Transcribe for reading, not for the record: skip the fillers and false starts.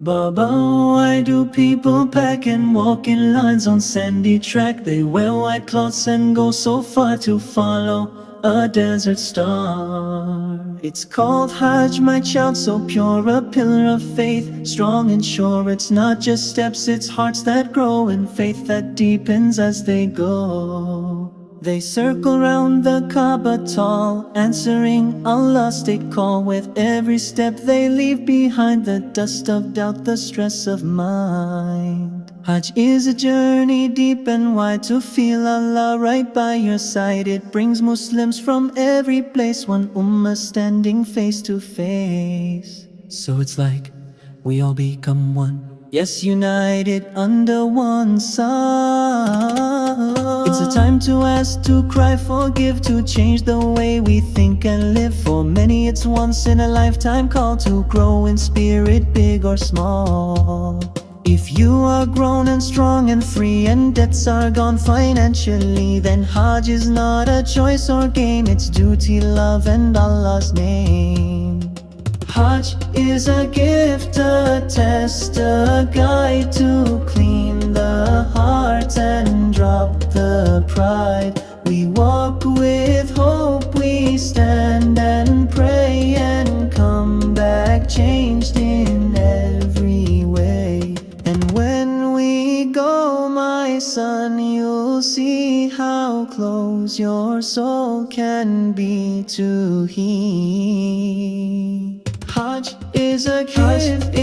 Baba, why do people pack and walk in lines on sandy track? They wear white cloths and go so far to follow a desert star. It's called Hajj, my child, so pure, a pillar of faith, strong and sure. It's not just steps, it's hearts that grow in faith that deepens as they go. They circle round the Kaaba tall, answering Allah's state call. With every step they leave behind the dust of doubt, the stress of mind. Hajj is a journey deep and wide to feel Allah right by your side. It brings Muslims from every place, one ummah standing face to face. So it's like we all become one, yes, united under one sun. It's a time to ask, to cry, forgive, to change the way we think and live. For many it's once in a lifetime call to grow in spirit, big or small. If you are grown and strong and free and debts are gone financially, then Hajj is not a choice or game, it's duty, love and Allah's name. Hajj is a gift, a test, a guide to clean the heart and drop the pride. We walk with hope, we stand and pray and come back changed in every way. And when we go, my son, you'll see how close your soul can be to He. Hajj is a gift,